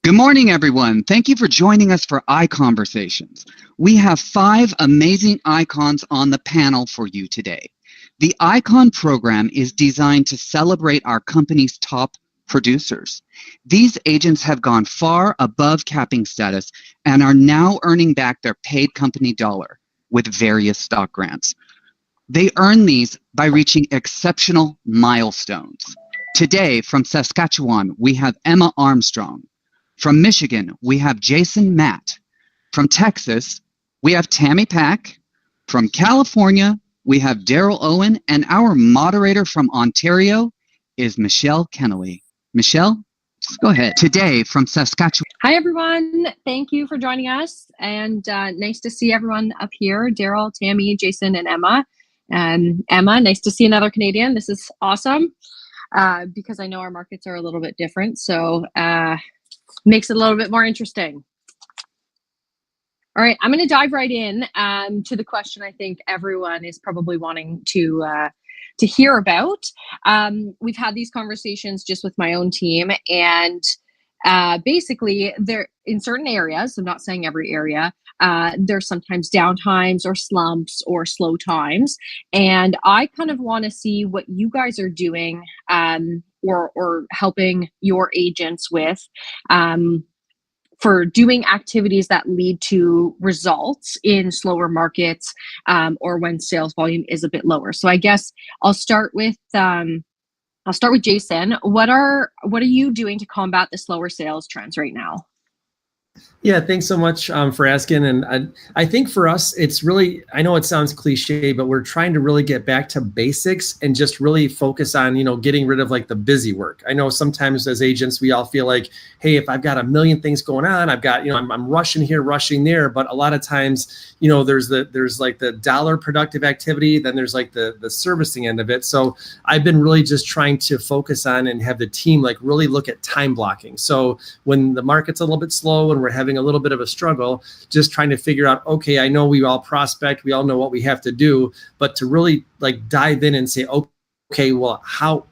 Good morning, everyone. Thank you for joining us for ICONversations. We have 5 amazing icons on the panel for you today. The ICON program is designed to celebrate our company's top producers. These agents have gone far above capping status and are now earning back their paid company dollar with various stock grants. They earn these by reaching exceptional milestones. Today, from Saskatchewan, we have Emma Armstrong. From Michigan, we have Jason Matt. From Texas, we have Tammy Pack. From California, we have Daryl Owen. And our moderator from Ontario is Michelle Kennelly. Michelle, go ahead. Today, from Saskatchewan. Hi, everyone. Thank you for joining us. And nice to see everyone up here. Daryl, Tammy, Jason, and Emma. And Emma, nice to see another Canadian. This is awesome because I know our markets are a little bit different. So makes it a little bit more interesting. All right, I'm going to dive right in to the question I think everyone is probably wanting to hear about. We've had these conversations just with my own team, and basically, there in certain areas, I'm not saying every area, there's sometimes downtimes or slumps or slow times, and I kind of want to see what you guys are doing or helping your agents with for doing activities that lead to results in slower markets or when sales volume is a bit lower. So I guess I'll start with Jason. What are you doing to combat the slower sales trends right now? Yeah, thanks so much for asking. And I think for us, it's really, I know it sounds cliche, but we're trying to really get back to basics and just really focus on, getting rid of like the busy work. I know sometimes as agents, we all feel like, hey, if I've got a million things going on, I've got, I'm rushing here, rushing there. But a lot of times, there's like the dollar productive activity, then there's like the servicing end of it. So I've been really just trying to focus on and have the team like really look at time blocking. So when the market's a little bit slow and we're having a little bit of a struggle, just trying to figure out, okay, I know we all prospect, we all know what we have to do, but to really like dive in and say, okay, well,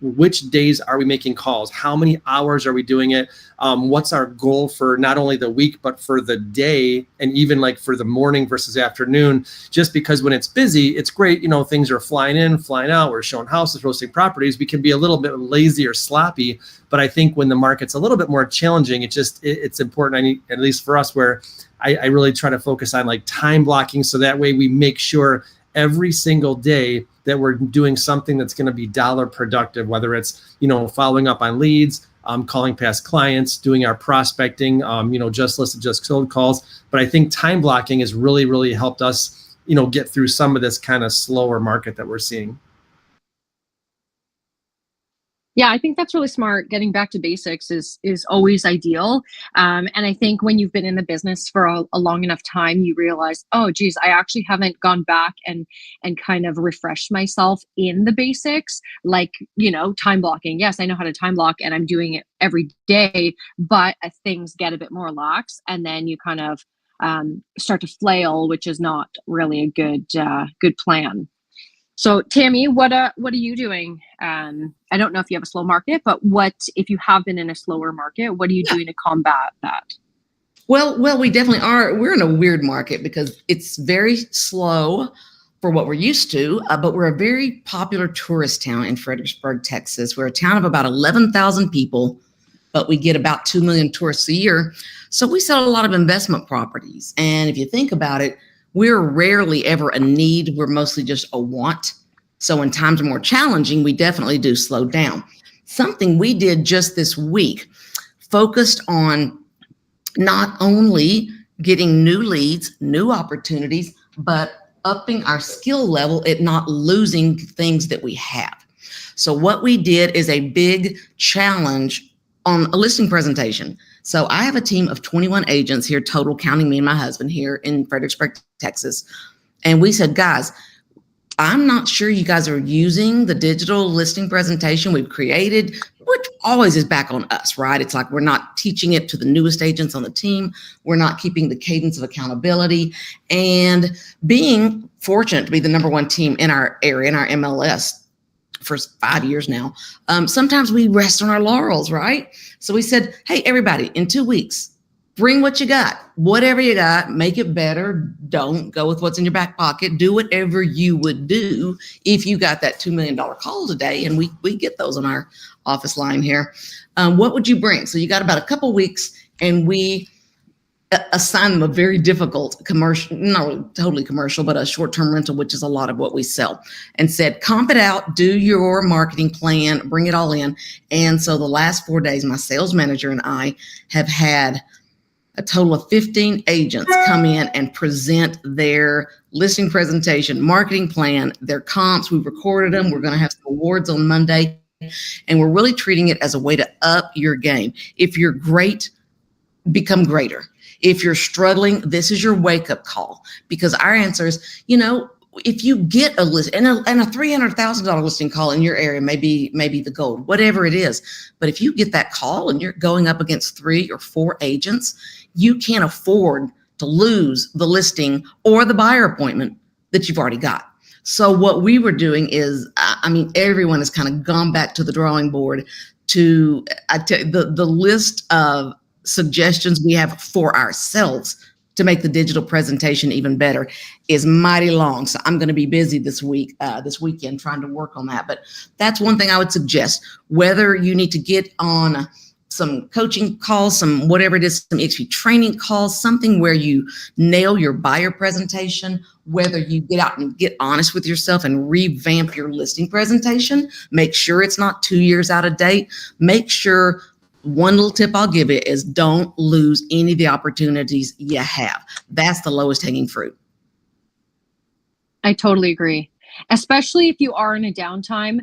which days are we making calls? How many hours are we doing it? What's our goal for not only the week, but for the day, and even like for the morning versus afternoon? Just because when it's busy, it's great. Things are flying in, flying out. We're showing houses, listing properties. We can be a little bit lazy or sloppy. But I think when the market's a little bit more challenging, it's important. At least for us, where I really try to focus on like time blocking. So that way we make sure every single day that we're doing something that's going to be dollar productive, whether it's, following up on leads, calling past clients, doing our prospecting, just listed, just cold calls. But I think time blocking has really, really helped us, get through some of this kind of slower market that we're seeing. Yeah, I think that's really smart. Getting back to basics is always ideal. And I think when you've been in the business for a long enough time, you realize, oh, geez, I actually haven't gone back and kind of refreshed myself in the basics, like, time blocking. Yes, I know how to time block and I'm doing it every day, but things get a bit more lax and then you kind of start to flail, which is not really a good plan. So Tammy, what are you doing? I don't know if you have a slow market, but if you have been in a slower market, what are you doing to combat that? Well, we definitely are. We're in a weird market because it's very slow for what we're used to, but we're a very popular tourist town in Fredericksburg, Texas. We're a town of about 11,000 people, but we get about 2 million tourists a year. So we sell a lot of investment properties. And if you think about it, we're rarely ever a need. We're mostly just a want. So when times are more challenging, we definitely do slow down. Something we did just this week focused on not only getting new leads, new opportunities, but upping our skill level at not losing things that we have. So what we did is a big challenge on a listing presentation. So I have a team of 21 agents here total, counting me and my husband here in Fredericksburg, Texas. And we said, guys, I'm not sure you guys are using the digital listing presentation we've created, which always is back on us, right? It's like we're not teaching it to the newest agents on the team. We're not keeping the cadence of accountability. And being fortunate to be the #1 team in our area, in our MLS, for 5 years now. Sometimes we rest on our laurels, right? So we said, hey, everybody, in 2 weeks, bring what you got, whatever you got, make it better. Don't go with what's in your back pocket. Do whatever you would do if you got that $2 million call today. And we get those on our office line here. What would you bring? So you got about a couple weeks, and we assign them a very difficult commercial, not totally commercial, but a short-term rental, which is a lot of what we sell, and said, comp it out, do your marketing plan, bring it all in. And so the last 4 days, my sales manager and I have had a total of 15 agents come in and present their listing presentation, marketing plan, their comps. We recorded them. We're going to have some awards on Monday, and we're really treating it as a way to up your game. If you're great, become greater. If you're struggling, this is your wake-up call, because our answer is, if you get a list and a $300,000 listing call in your area, maybe the gold, whatever it is. But if you get that call and you're going up against 3 or 4 agents, you can't afford to lose the listing or the buyer appointment that you've already got. So what we were doing is, everyone has kind of gone back to the drawing board to the list of suggestions we have for ourselves to make the digital presentation even better is mighty long. So I'm going to be busy this weekend trying to work on that. But that's one thing I would suggest, whether you need to get on some coaching calls, some whatever it is, some XP training calls, something where you nail your buyer presentation, whether you get out and get honest with yourself and revamp your listing presentation, make sure it's not 2 years out of date. Make sure, one little tip I'll give you is, don't lose any of the opportunities you have. That's the lowest hanging fruit. I totally agree. Especially if you are in a downtime,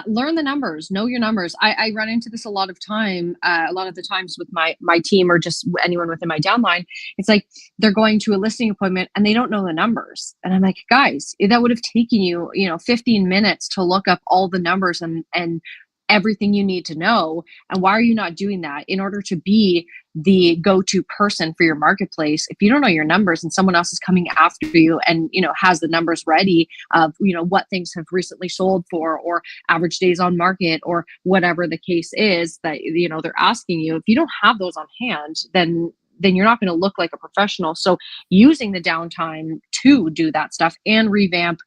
learn the numbers, know your numbers. I run into this a lot of the times with my team, or just anyone within my downline. It's like they're going to a listing appointment and they don't know the numbers. And I'm like, guys, that would have taken you, 15 minutes to look up all the numbers and everything you need to know. And why are you not doing that in order to be the go-to person for your marketplace? If you don't know your numbers and someone else is coming after you and, has the numbers ready of, what things have recently sold for, or average days on market, or whatever the case is that, they're asking you, if you don't have those on hand, then you're not going to look like a professional. So using the downtime to do that stuff and revamp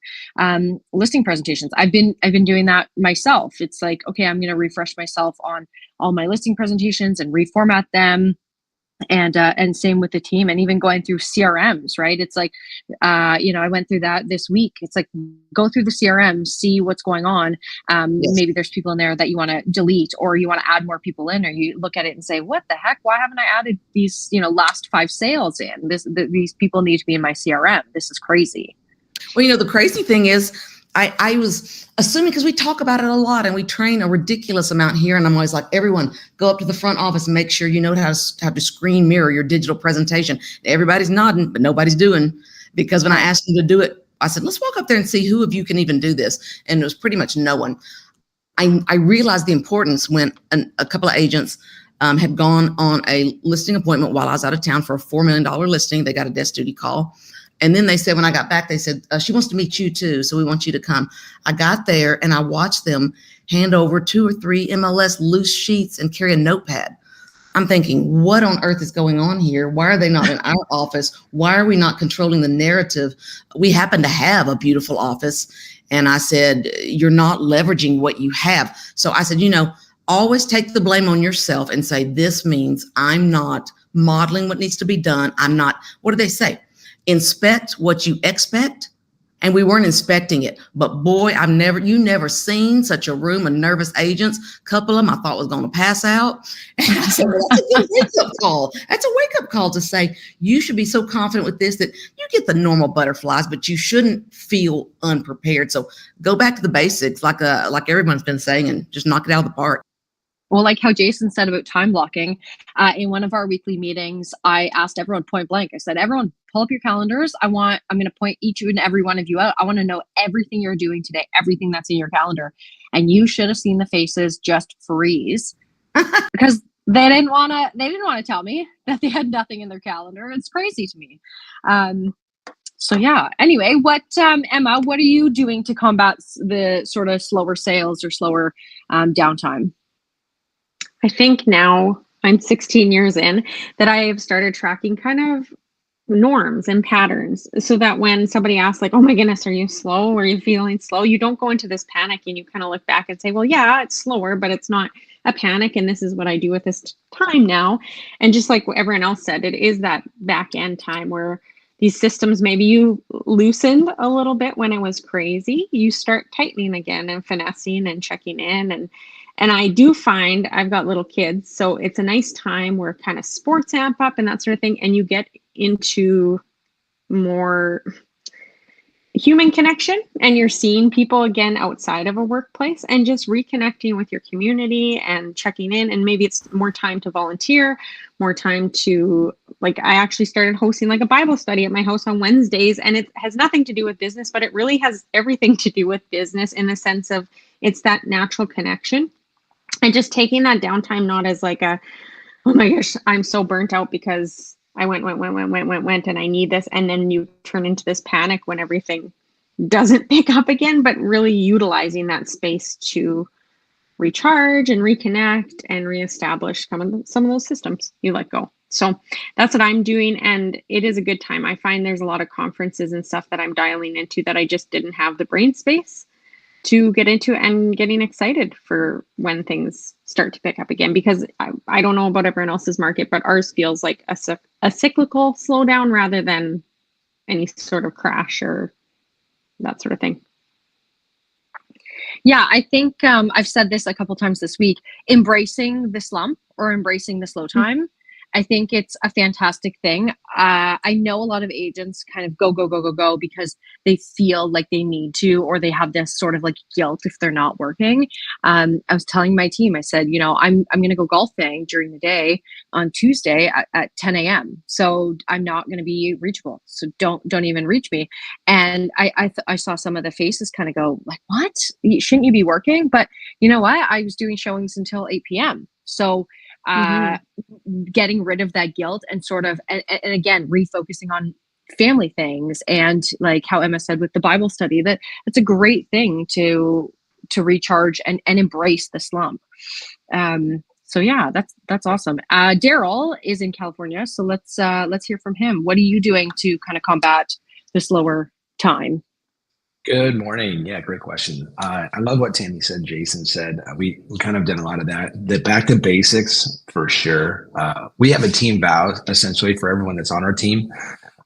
listing presentations. I've been doing that myself. It's like, okay, I'm going to refresh myself on all my listing presentations and reformat them. And same with the team, and even going through CRMs, right? It's like, I went through that this week. It's like, go through the CRM, see what's going on. Yes. Maybe there's people in there that you want to delete, or you want to add more people in, or you look at it and say, what the heck? Why haven't I added these, last 5 sales in? These people need to be in my CRM. This is crazy. Well, the crazy thing is, I was assuming, because we talk about it a lot and we train a ridiculous amount here. And I'm always like, everyone, go up to the front office and make sure you know how to screen mirror your digital presentation. Everybody's nodding, but nobody's doing, because when I asked them to do it, I said, let's walk up there and see who of you can even do this. And it was pretty much no one. I realized the importance when a couple of agents had gone on a listing appointment while I was out of town for a $4 million listing. They got a desk duty call. And then they said, when I got back, they said, she wants to meet you too, so we want you to come. I got there and I watched them hand over 2 or 3 MLS loose sheets and carry a notepad. I'm thinking, what on earth is going on here? Why are they not in our office? Why are we not controlling the narrative? We happen to have a beautiful office. And I said, you're not leveraging what you have. So I said, always take the blame on yourself and say, this means I'm not modeling what needs to be done. I'm not, what do they say? Inspect what you expect. And we weren't inspecting it. But boy, you never seen such a room of nervous agents. A couple of them I thought was going to pass out. And I said, well, that's a good wake-up call. That's a wake-up call to say, you should be so confident with this that you get the normal butterflies, but you shouldn't feel unprepared. So go back to the basics, like everyone's been saying, and just knock it out of the park. Well, like how Jason said about time blocking, in one of our weekly meetings, I asked everyone point blank. I said, everyone, pull up your calendars. I'm going to point each and every one of you out. I want to know everything you're doing today, everything that's in your calendar. And you should have seen the faces just freeze because they didn't want to tell me that they had nothing in their calendar. It's crazy to me. So yeah, anyway, Emma, what are you doing to combat the sort of slower sales or slower downtime? I think now I'm 16 years in that I have started tracking kind of norms and patterns so that when somebody asks like, oh my goodness, are you slow? Are you feeling slow? You don't go into this panic and you kind of look back and say, well, yeah, it's slower, but it's not a panic. And this is what I do with this time now. And just like what everyone else said, it is that back end time where these systems, maybe you loosened a little bit when it was crazy. You start tightening again and finessing and checking in. And I do find I've got little kids, so it's a nice time where kind of sports amp up and that sort of thing. And you get into more human connection and you're seeing people again outside of a workplace and just reconnecting with your community and checking in. And maybe it's more time to volunteer, more time to, like, I actually started hosting like a Bible study at my house on Wednesdays, and it has nothing to do with business, but it really has everything to do with business in the sense of it's that natural connection and just taking that downtime, not as like a, oh my gosh, I'm so burnt out because I went, and I need this. And then you turn into this panic when everything doesn't pick up again, but really utilizing that space to recharge and reconnect and reestablish some of those systems you let go. So that's what I'm doing. And it is a good time. I find there's a lot of conferences and stuff that I'm dialing into that I just didn't have the brain space to get into, and getting excited for when things start to pick up again, because I don't know about everyone else's market, but ours feels like a cyclical slowdown rather than any sort of crash or that sort of thing. Yeah, I think I've said this a couple times this week, embracing the slump or embracing the slow time. I think it's a fantastic thing. I know a lot of agents kind of go because they feel like they need to, or they have this sort of like guilt if they're not working. I was telling my team, I said, you know, I'm going to go golfing during the day on Tuesday at 10 a.m. So I'm not going to be reachable. So don't even reach me. And I saw some of the faces kind of go like, what? Shouldn't you be working? But you know what? I was doing showings until 8 p.m. So getting rid of that guilt and sort of, and again, refocusing on family things, and like how Emma said with the Bible study, that it's a great thing to recharge and embrace the slump. So yeah, that's awesome. Daryl is in California, so let's hear from him. What are you doing to kind of combat the slower time? Good morning. Yeah, great question. I love what Tammy said, Jason said. We kind of done a lot of that. The back to basics for sure. We have a team vow essentially for everyone that's on our team.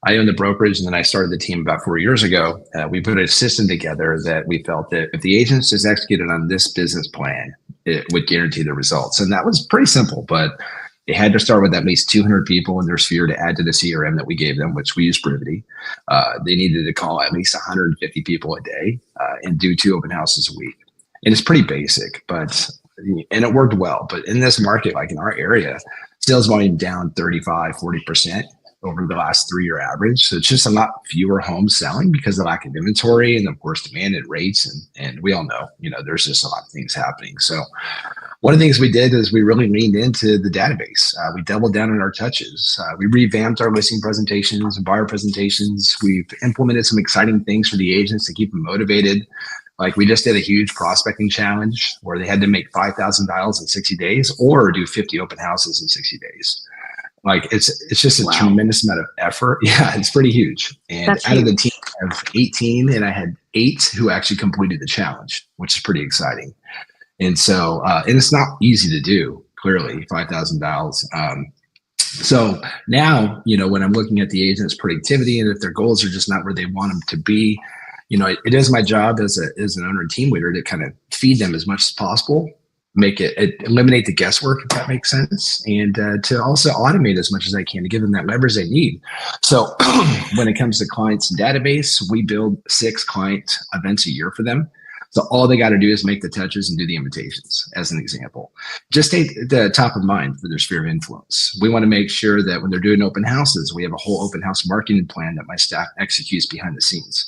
I own the brokerage, and then I started the team about 4 years ago. We put a system together that we felt that if the agents just executed on this business plan, it would guarantee the results. And that was pretty simple, but they had to start with at least 200 people in their sphere to add to the CRM that we gave them, which we use Privity. They needed to call at least 150 people a day and do 2 open houses a week. And it's pretty basic, and it worked well. But in this market, like in our area, sales volume down 35, 40% over the last 3-year average. So it's just a lot fewer homes selling because of lack of inventory and of course demand and rates. And we all know, there's just a lot of things happening. So one of the things we did is we really leaned into the database. We doubled down on our touches. We revamped our listing presentations and buyer presentations. We've implemented some exciting things for the agents to keep them motivated. Like we just did a huge prospecting challenge where they had to make 5,000 dials in 60 days or do 50 open houses in 60 days. Like it's just a tremendous amount of effort. Yeah, it's pretty huge. And out of the team of 18, and I had 8 who actually completed the challenge, which is pretty exciting. And so, and it's not easy to do, clearly, 5,000 dials. So now, when I'm looking at the agent's productivity and if their goals are just not where they want them to be, it is my job as an owner and team leader to kind of feed them as much as possible, eliminate the guesswork, if that makes sense, and to also automate as much as I can to give them that leverage they need. So when it comes to clients and database, we build 6 client events a year for them. So all they got to do is make the touches and do the invitations, as an example. Just stay the top of mind for their sphere of influence. We want to make sure that when they're doing open houses, we have a whole open house marketing plan that my staff executes behind the scenes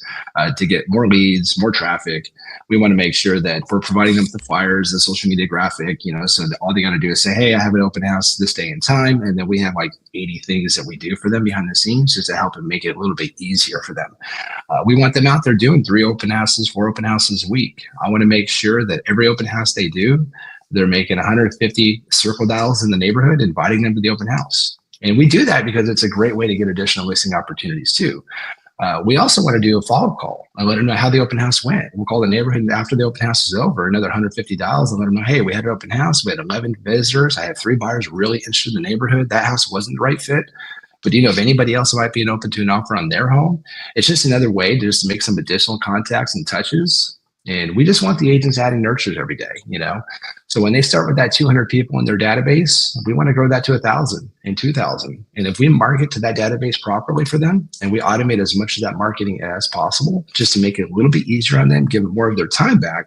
to get more leads, more traffic. We want to make sure that we're providing them with the flyers, the social media graphic, so that all they got to do is say, hey, I have an open house this day and time. And then we have like 80 things that we do for them behind the scenes just to help and make it a little bit easier for them. We want them out there doing 3 open houses, 4 open houses a week. I want to make sure that every open house they do, they're making 150 circle dials in the neighborhood, inviting them to the open house. And we do that because it's a great way to get additional listing opportunities too. We also want to do a follow-up call and let them know how the open house went. We'll call the neighborhood after the open house is over, another $150, and let them know, hey, we had an open house. We had 11 visitors. I have 3 buyers really interested in the neighborhood. That house wasn't the right fit. But do you know of anybody else who might be open to an offer on their home? It's just another way to just make some additional contacts and touches. And we just want the agents adding nurtures every day, you know? So when they start with that 200 people in their database, we want to grow that to 1,000 and 2,000. And if we market to that database properly for them, and we automate as much of that marketing as possible, just to make it a little bit easier on them, give them more of their time back,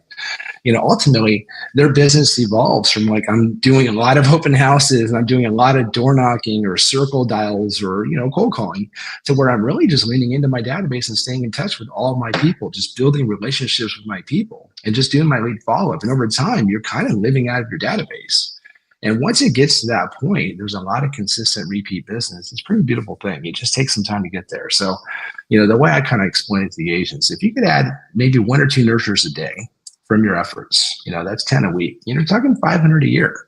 you know, ultimately their business evolves from like, I'm doing a lot of open houses and I'm doing a lot of door knocking or circle dials or, you know, cold calling, to where I'm really just leaning into my database and staying in touch with all of my people, just building relationships with my people and just doing my lead follow-up. And over time, you're kind of living out of your database. And once it gets to that point, there's a lot of consistent repeat business. It's a pretty beautiful thing. It just takes some time to get there. So, you know, the way I kind of explain it to the agents, if you could add maybe 1 or 2 nurtures a day from your efforts, you know, that's 10 a week. You know, you're talking 500 a year.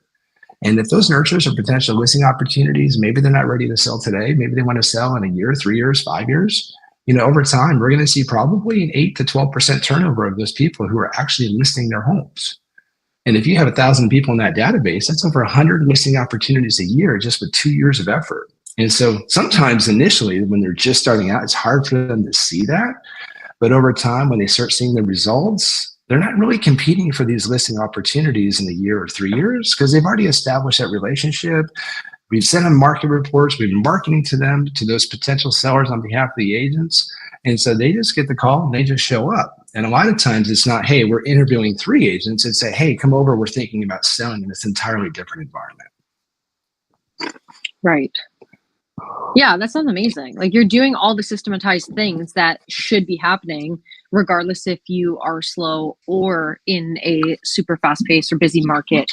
And if those nurtures are potential listing opportunities, maybe they're not ready to sell today. Maybe they want to sell in a year, 3 years, 5 years. You know, over time, we're going to see probably an 8 to 12% turnover of those people who are actually listing their homes. And if you have 1,000 people in that database, that's over 100 listing opportunities a year just with 2 years of effort. And so sometimes initially when they're just starting out, it's hard for them to see that. But over time, when they start seeing the results, they're not really competing for these listing opportunities in a year or 3 years because they've already established that relationship. We've sent them market reports. We've been marketing to them, to those potential sellers on behalf of the agents. And so they just get the call and they just show up. And a lot of times it's not, hey, we're interviewing 3 agents. It's say, hey, come over. We're thinking about selling in this entirely different environment. Right. Yeah, that sounds amazing. Like you're doing all the systematized things that should be happening, regardless if you are slow or in a super fast paced or busy market.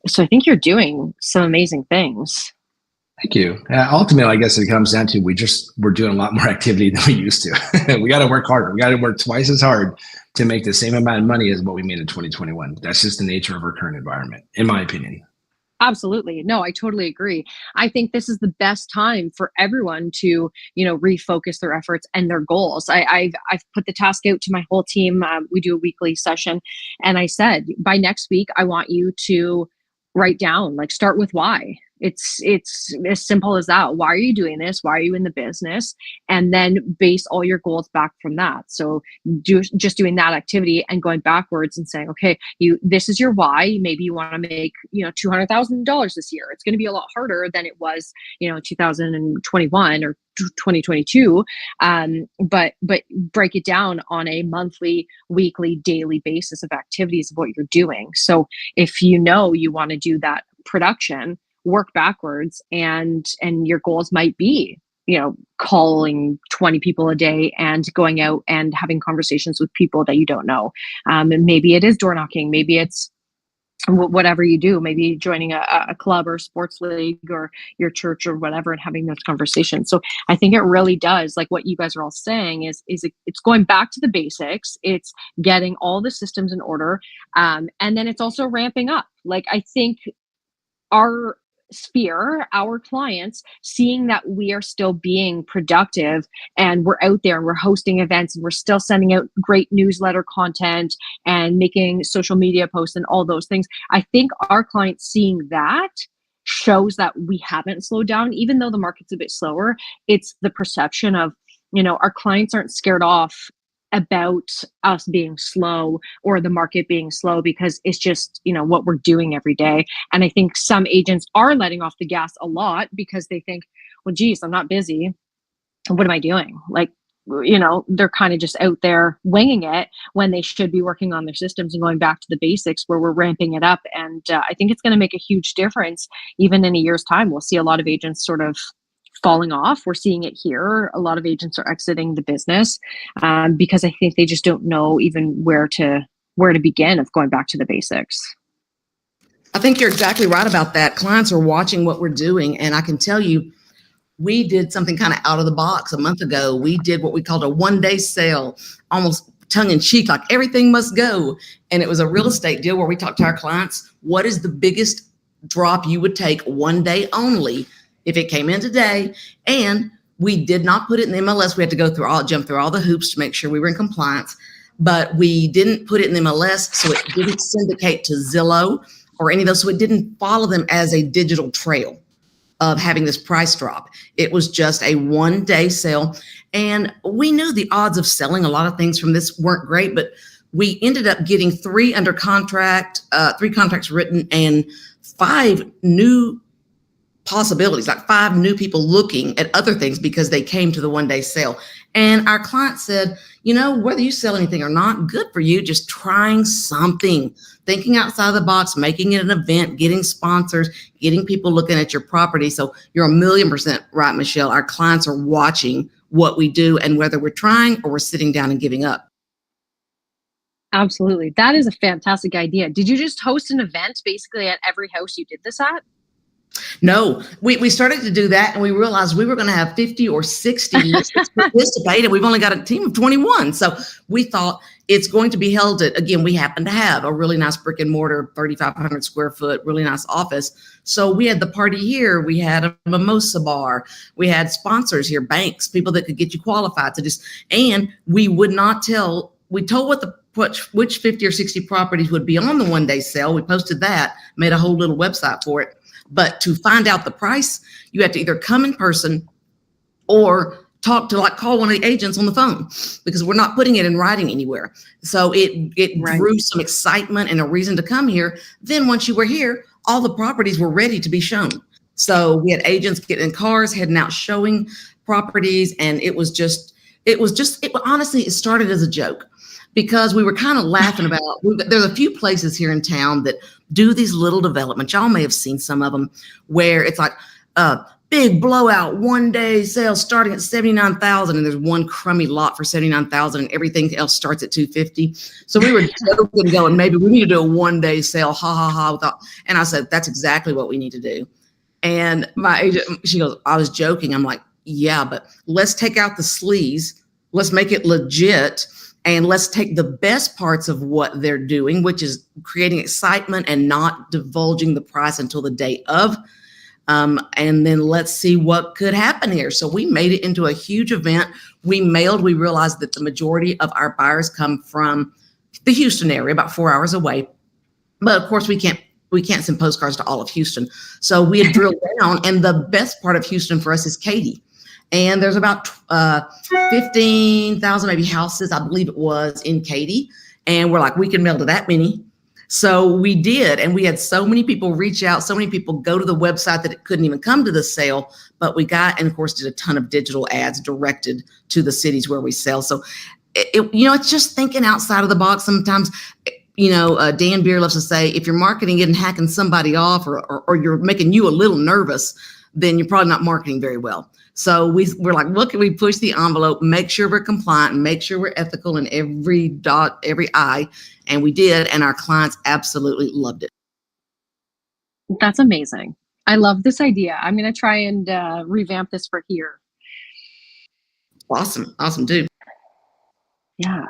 So I think you're doing some amazing things. Thank you. Ultimately, I guess it comes down to we're doing a lot more activity than we used to. We got to work harder. We got to work twice as hard to make the same amount of money as what we made in 2021. That's just the nature of our current environment, in my opinion. Absolutely. No, I totally agree. I think this is the best time for everyone to, you know, refocus their efforts and their goals. I've put the task out to my whole team. We do a weekly session, and I said, by next week, I want you to write down, like, start with why. It's as simple as that. Why are you doing this? Why are you in the business? And then base all your goals back from that. So just doing that activity and going backwards and saying, okay, this is your why. Maybe you want to make, you know, $200,000 this year. It's going to be a lot harder than it was, you know, 2021 or 2022. But break it down on a monthly, weekly, daily basis of activities of what you're doing. So if you know you want to do that production, work backwards, and your goals might be, you know, calling 20 people a day and going out and having conversations with people that you don't know. And maybe it is door knocking. Maybe it's whatever you do, maybe joining a club or sports league or your church or whatever, and having those conversations. So I think it really does, like what you guys are all saying is it's going back to the basics. It's getting all the systems in order. And then it's also ramping up. Like, I think our sphere, our clients, seeing that we are still being productive and we're out there and we're hosting events and we're still sending out great newsletter content and making social media posts and all those things. I think our clients seeing that shows that we haven't slowed down, even though the market's a bit slower. It's the perception of, you know, our clients aren't scared off about us being slow or the market being slow, because it's just, you know, what we're doing every day. And I think some agents are letting off the gas a lot because they think, well, geez, I'm not busy. What am I doing? Like, you know, they're kind of just out there winging it when they should be working on their systems and going back to the basics where we're ramping it up. And I think it's going to make a huge difference. Even in a year's time, we'll see a lot of agents sort of falling off. We're seeing it here. A lot of agents are exiting the business because I think they just don't know even where to begin of going back to the basics. I think you're exactly right about that. Clients are watching what we're doing. And I can tell you, we did something kind of out of the box a month ago. We did what we called a 1-day sale, almost tongue in cheek, like everything must go. And it was a real estate deal where we talked to our clients, what is the biggest drop you would take one day only if it came in today? And we did not put it in the MLS. We had to jump through all the hoops to make sure we were in compliance, but we didn't put it in the MLS. So it didn't syndicate to Zillow or any of those. So it didn't follow them as a digital trail of having this price drop. It was just a 1-day sale. And we knew the odds of selling a lot of things from this weren't great, but we ended up getting 3 under contract, 3 contracts written, and 5 new possibilities, like 5 new people looking at other things because they came to the 1-day sale. And our client said, whether you sell anything or not, good for you, just trying something, thinking outside of the box, making it an event, getting sponsors, getting people looking at your property. So you're 1,000,000% right, Michelle. Our clients are watching what we do and whether we're trying or we're sitting down and giving up. Absolutely. That is a fantastic idea. Did you just host an event basically at every house you did this at? No, we started to do that and we realized we were going to have 50 or 60 participate, and we've only got a team of 21. So we thought it's going to be held at, again, we happen to have a really nice brick and mortar, 3,500 square foot, really nice office. So we had the party here. We had a mimosa bar. We had sponsors here, banks, people that could get you qualified to just, and we would not tell, we told which 50 or 60 properties would be on the 1-day sale. We posted that, made a whole little website for it. But to find out the price, you have to either come in person or call one of the agents on the phone, because we're not putting it in writing anywhere. So it Right. drew some excitement and a reason to come here. Then once you were here, all the properties were ready to be shown. So we had agents getting in cars, heading out, showing properties. And honestly, it started as a joke, because we were kind of laughing about, there's a few places here in town that do these little developments. Y'all may have seen some of them where it's like a big blowout 1-day sale starting at $79,000, and there's one crummy lot for $79,000 and everything else starts at $250,000. So we were joking, going, maybe we need to do a 1-day sale, ha ha ha. And I said, that's exactly what we need to do. And my agent, she goes, I was joking. I'm like, yeah, but let's take out the sleaze. Let's make it legit. And let's take the best parts of what they're doing, which is creating excitement and not divulging the price until the day of. And then let's see what could happen here. So we made it into a huge event. We realized that the majority of our buyers come from the Houston area, about 4 hours away. But of course, we can't send postcards to all of Houston. So we had drilled down, and the best part of Houston for us is Katy. And there's about 15,000 maybe houses, I believe it was, in Katy. And we're like, we can mail to that many. So we did. And we had so many people reach out, so many people go to the website that it couldn't even come to the sale. But we got, and of course, did a ton of digital ads directed to the cities where we sell. So, it's just thinking outside of the box sometimes. Dan Beer loves to say, if you're marketing it and hacking somebody off or you're making you a little nervous, then you're probably not marketing very well. So we're like, what can we push the envelope, make sure we're compliant, and make sure we're ethical in every dot, every I. And we did. And our clients absolutely loved it. That's amazing. I love this idea. I'm going to try and revamp this for here. Awesome. Awesome, dude. Yeah.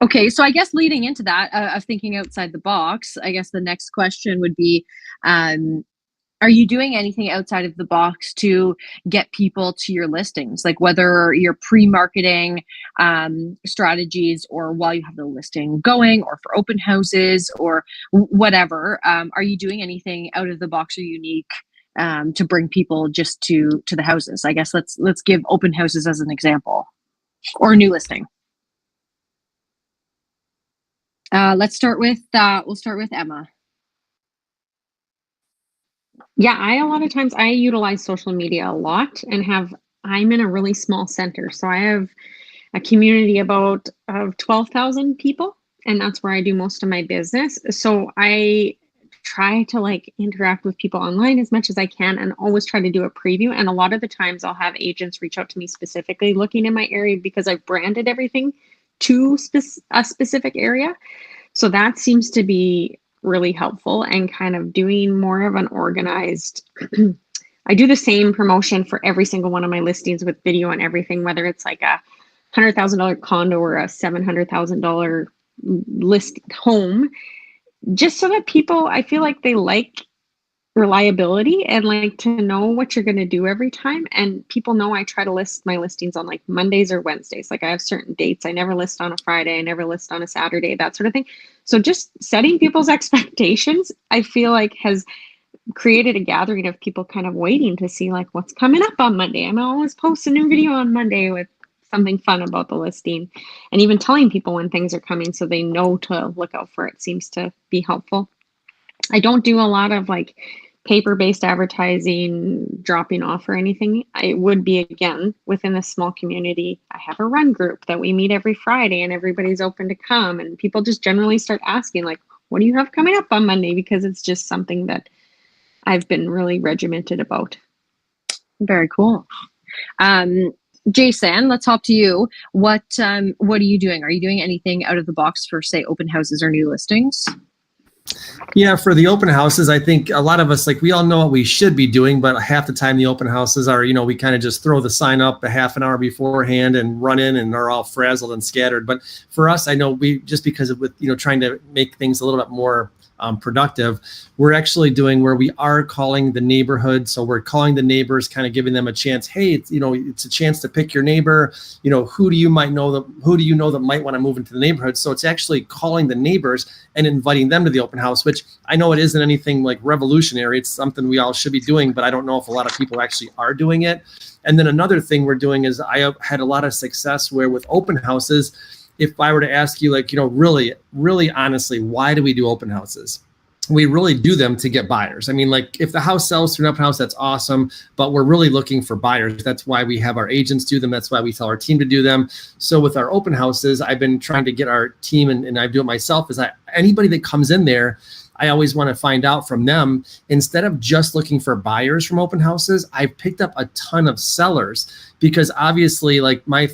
Okay. So I guess leading into that, of thinking outside the box, I guess the next question would be, are you doing anything outside of the box to get people to your listings? Like whether you're pre-marketing strategies or while you have the listing going, or for open houses or whatever, are you doing anything out of the box or unique to bring people just to the houses? I guess let's give open houses as an example, or a new listing. We'll start with Emma. Yeah, a lot of times I utilize social media a lot, and I'm in a really small center. So I have a community of 12,000 people, and that's where I do most of my business. So I try to interact with people online as much as I can, and always try to do a preview. And a lot of the times I'll have agents reach out to me specifically looking in my area, because I've branded everything to a specific area. So that seems to be really helpful, and kind of doing more of an organized I do the same promotion for every single one of my listings with video and everything, whether it's like a $100,000 condo or a $700,000 list home, just so that people, I feel like they like reliability and like to know what you're going to do every time. And people know I try to list my listings on like Mondays or Wednesdays. Like I have certain dates. I never list on a Friday. I never list on a Saturday, that sort of thing. So just setting people's expectations, I feel like has created a gathering of people kind of waiting to see like what's coming up on Monday. I'm always post a new video on Monday with something fun about the listing, and even telling people when things are coming so they know to look out for it seems to be helpful. I don't do a lot of like paper-based advertising, dropping off or anything. I would be, again, within this small community. I have a run group that we meet every Friday and everybody's open to come, and people just generally start asking like, what do you have coming up on Monday? Because it's just something that I've been really regimented about. Very cool. Jason, let's hop to you. What are you doing? Are you doing anything out of the box for, say, open houses or new listings? Yeah, for the open houses, I think a lot of us, like, we all know what we should be doing, but half the time the open houses are, we kind of just throw the sign up a half an hour beforehand and run in and are all frazzled and scattered. But for us, I know we, just because of with, trying to make things a little bit more productive, we're actually doing where we are calling the neighborhood. So we're calling the neighbors, kind of giving them a chance. Hey, it's a chance to pick your neighbor. Who do you know that might want to move into the neighborhood? So it's actually calling the neighbors and inviting them to the open house, which I know it isn't anything like revolutionary. It's something we all should be doing, but I don't know if a lot of people actually are doing it. And then another thing we're doing is I have had a lot of success where with open houses, if I were to ask you, like, really, really honestly, why do we do open houses? We really do them to get buyers. I mean, like, if the house sells through an open house, that's awesome, but we're really looking for buyers. That's why we have our agents do them. That's why we tell our team to do them. So with our open houses, I've been trying to get our team, and I do it myself, is anybody that comes in there, I always want to find out from them, instead of just looking for buyers from open houses, I've picked up a ton of sellers, because obviously, like, my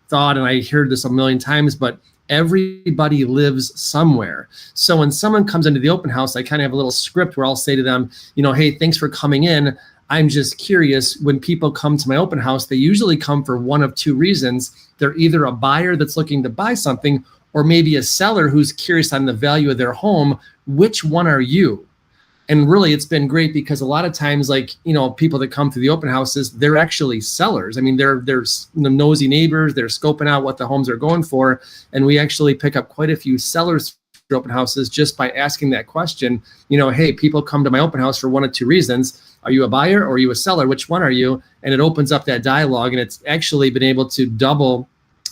thought, and I heard this a million times, but everybody lives somewhere. So when someone comes into the open house, I kind of have a little script where I'll say to them, hey, thanks for coming in. I'm just curious, when people come to my open house, they usually come for one of two reasons. They're either a buyer that's looking to buy something, or maybe a seller who's curious on the value of their home. Which one are you? And really, it's been great, because a lot of times, like, people that come through the open houses, they're actually sellers. I mean, they're nosy neighbors. They're scoping out what the homes are going for. And we actually pick up quite a few sellers through open houses just by asking that question. Hey, people come to my open house for one of two reasons. Are you a buyer or are you a seller? Which one are you? And it opens up that dialogue. And it's actually been able to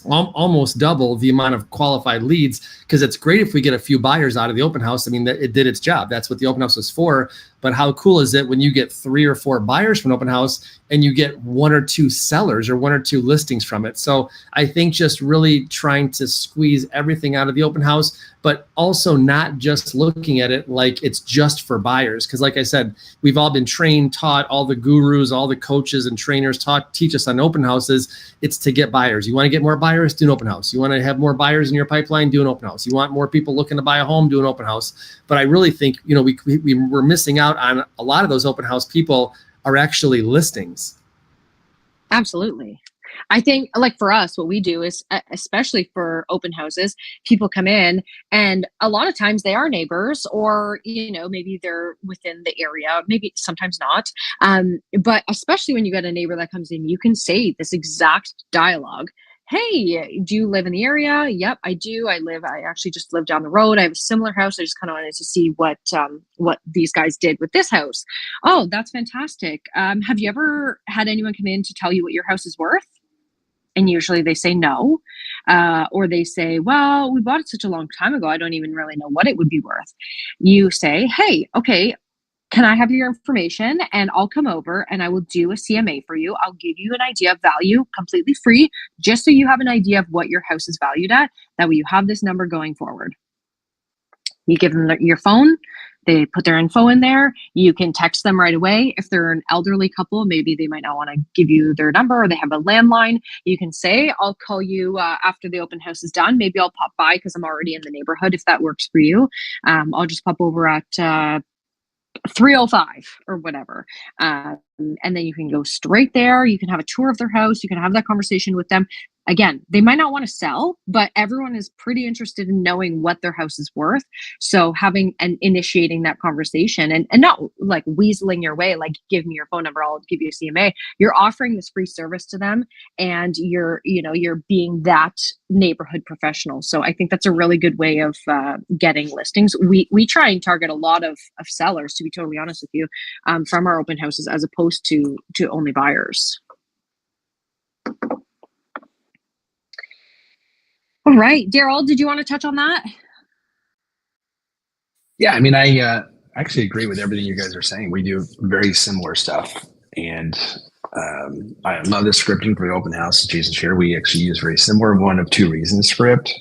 almost double the amount of qualified leads, because it's great if we get a few buyers out of the open house. I mean, it did its job. That's what the open house was for. But how cool is it when you get 3 or 4 buyers from an open house and you get 1 or 2 sellers or 1 or 2 listings from it? So I think just really trying to squeeze everything out of the open house, but also not just looking at it like it's just for buyers. Because like I said, we've all been trained, taught, all the gurus, all the coaches and trainers teach us on open houses. It's to get buyers. You want to get more buyers? Do an open house. You want to have more buyers in your pipeline? Do an open house. You want more people looking to buy a home? Do an open house. But I really think, we're missing out on a lot of those open house people are actually listings. Absolutely. I think, like, for us, what we do is, especially for open houses, people come in and a lot of times they are neighbors, or, maybe they're within the area, maybe sometimes not. But especially when you get a neighbor that comes in, you can say this exact dialogue. Hey, do you live in the area? Yep, I do. I actually just live down the road. I have a similar house. I just kind of wanted to see what these guys did with this house. Oh, that's fantastic. Have you ever had anyone come in to tell you what your house is worth? And usually they say no, or they say, well, we bought it such a long time ago, I don't even really know what it would be worth. You say, hey, okay, can I have your information, and I'll come over and I will do a CMA for you. I'll give you an idea of value completely free, just so you have an idea of what your house is valued at. That way you have this number going forward. You give them your phone, They put their info in there. You can text them right away. If they're an elderly couple, maybe they might not want to give you their number, or they have a landline. You can say, I'll call you after the open house is done. Maybe I'll pop by because I'm already in the neighborhood, if that works for you. I'll just pop over at 3:05 or whatever. And then you can go straight there. You can have a tour of their house. You can have that conversation with them. Again, they might not want to sell, but everyone is pretty interested in knowing what their house is worth. So having and initiating that conversation, and not like weaseling your way, like, give me your phone number, I'll give you a CMA. You're offering this free service to them, and you're being that neighborhood professional. So I think that's a really good way of getting listings. We try and target a lot of sellers, to be totally honest with you, from our open houses, as opposed to only buyers. All right, Daryl, did you want to touch on that? Yeah, I mean, I actually agree with everything you guys are saying. We do very similar stuff, and I love the scripting for the open house. Jason shared, we actually use very similar, one of two reasons script,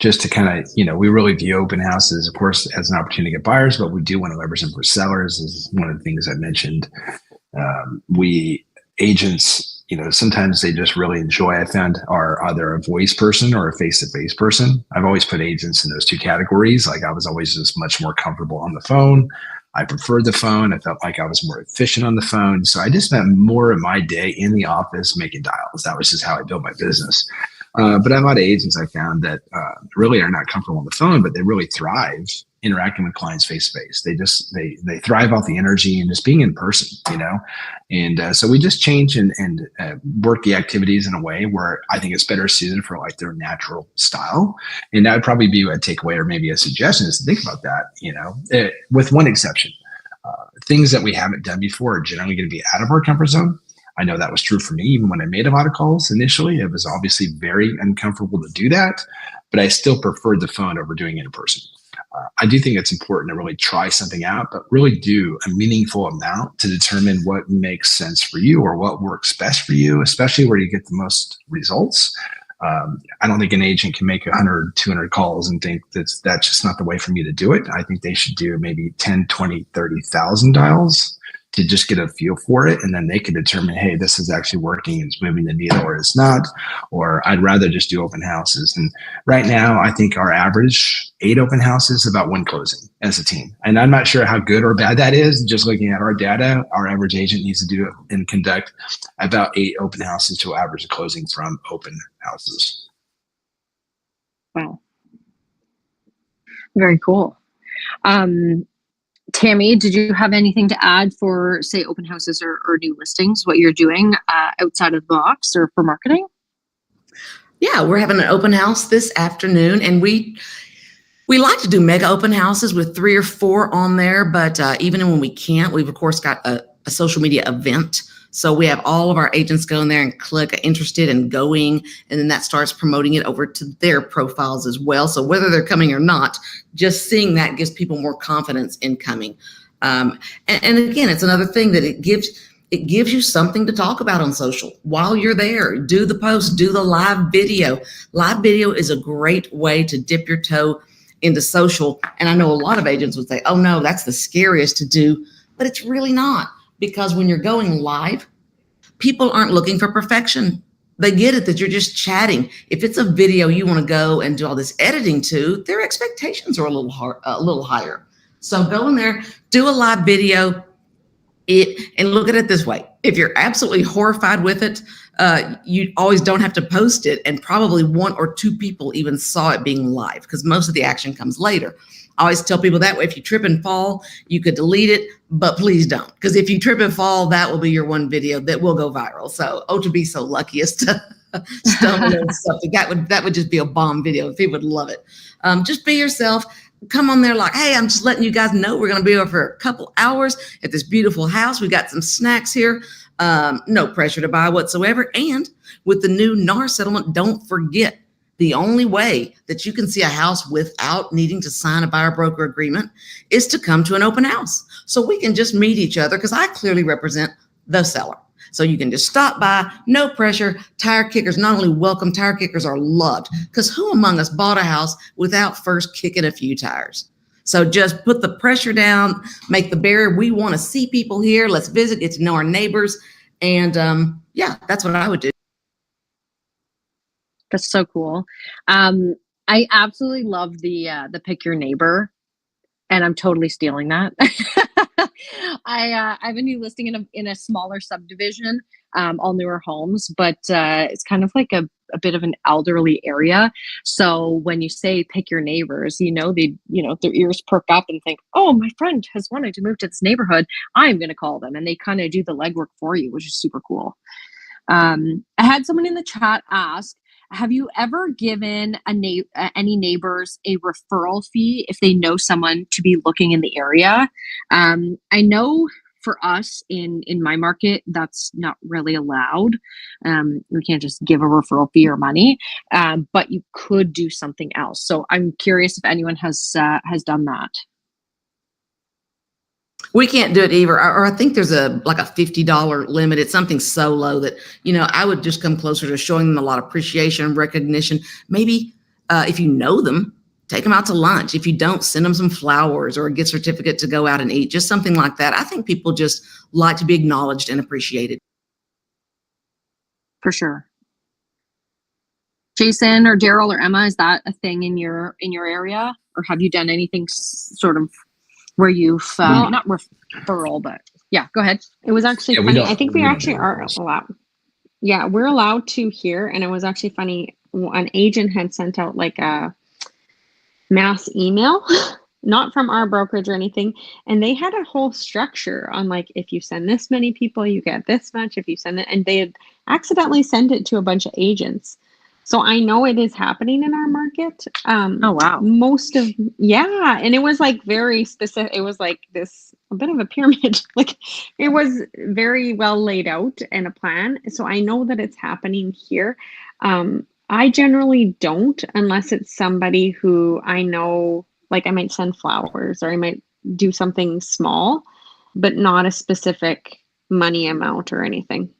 just to kind of, we really view open houses, of course, as an opportunity to get buyers, but we do want to leverage them for sellers. Is one of the things I mentioned. We agents, sometimes they just really enjoy, I found, are either a voice person or a face-to-face person. I've always put agents in those two categories. Like, I was always just much more comfortable on the phone. I preferred the phone. I felt like I was more efficient on the phone. So I just spent more of my day in the office making dials. That was just how I built my business. But a lot of agents I found that really are not comfortable on the phone, but they really thrive interacting with clients face to face. They thrive off the energy and just being in person, And so we just change and work the activities in a way where I think it's better suited for like their natural style. And that would probably be a takeaway or maybe a suggestion, is to think about that, with one exception. Things that we haven't done before are generally going to be out of our comfort zone. I know that was true for me. Even when I made a lot of calls initially, it was obviously very uncomfortable to do that, but I still preferred the phone over doing it in person. I do think it's important to really try something out, but really do a meaningful amount to determine what makes sense for you or what works best for you, especially where you get the most results. I don't think an agent can make 100, 200 calls and think that's just not the way for me to do it. I think they should do maybe 10, 20, 30,000 dials to just get a feel for it. And then they can determine, hey, this is actually working, it's moving the needle, or it's not, or I'd rather just do open houses. And right now, I think our average 8 open houses, about 1 closing as a team. And I'm not sure how good or bad that is. Just looking at our data, our average agent needs to do and conduct about 8 open houses to average a closing from open houses. Wow. Very cool. Tammy, did you have anything to add for, say, open houses or new listings, what you're doing outside of the box or for marketing? Yeah, we're having an open house this afternoon, and we like to do mega open houses with 3 or 4 on there, but even when we can't, we've of course got a social media event. So we have all of our agents go in there and click interested and going, and then that starts promoting it over to their profiles as well. So whether they're coming or not, just seeing that gives people more confidence in coming. And again, it's another thing that it gives you something to talk about on social while you're there. Do the post, do the live video. Live video is a great way to dip your toe into social. And I know a lot of agents would say, oh no, that's the scariest to do, but it's really not. Because when you're going live, people aren't looking for perfection. They get it that you're just chatting. If it's a video you want to go and do all this editing to, their expectations are a little higher. So go in there, do a live video, and look at it this way. If you're absolutely horrified with it, you always don't have to post it, and probably 1 or 2 people even saw it being live, because most of the action comes later. I always tell people that way, if you trip and fall, you could delete it, but please don't. Because if you trip and fall, that will be your one video that will go viral. So, to be so luckiest to stumble into something. That would just be a bomb video. People would love it. Just be yourself. Come on there like, hey, I'm just letting you guys know we're going to be over for a couple hours at this beautiful house. We got some snacks here. No pressure to buy whatsoever. And with the new NAR settlement, don't forget, the only way that you can see a house without needing to sign a buyer broker agreement is to come to an open house. So we can just meet each other, because I clearly represent the seller. So you can just stop by, no pressure. Tire kickers, not only welcome, tire kickers are loved, because who among us bought a house without first kicking a few tires? So just put the pressure down, make the barrier. We want to see people here. Let's visit, get to know our neighbors. And yeah, that's what I would do. That's so cool. I absolutely love the pick your neighbor, and I'm totally stealing that. I have a new listing in a smaller subdivision, all newer homes, but it's kind of like a bit of an elderly area. So when you say pick your neighbors, their ears perk up and think, oh, my friend has wanted to move to this neighborhood. I'm going to call them, and they kind of do the legwork for you, which is super cool. I had someone in the chat ask, have you ever given any neighbors a referral fee if they know someone to be looking in the area? I know for us in my market, that's not really allowed. We can't just give a referral fee or money, but you could do something else. So I'm curious if anyone has done that. We can't do it either. Or I think there's a $50 limit. It's something so low that, I would just come closer to showing them a lot of appreciation and recognition. Maybe if you know them, take them out to lunch. If you don't, send them some flowers or a gift certificate to go out and eat, just something like that. I think people just like to be acknowledged and appreciated. For sure. Jason or Daryl or Emma, is that a thing in your area? Or have you done anything sort of where you've not referral, but yeah, go ahead. It was actually funny. I think we actually are allowed. Yeah, we're allowed to here. And it was actually funny. An agent had sent out like a mass email, not from our brokerage or anything. And they had a whole structure on like, if you send this many people, you get this much. If you send it, and they had accidentally sent it to a bunch of agents. So I know it is happening in our market. Oh, wow. And it was like very specific. It was like a bit of a pyramid. Like it was very well laid out and a plan. So I know that it's happening here. I generally don't, unless it's somebody who I know, like I might send flowers or I might do something small, but not a specific money amount or anything.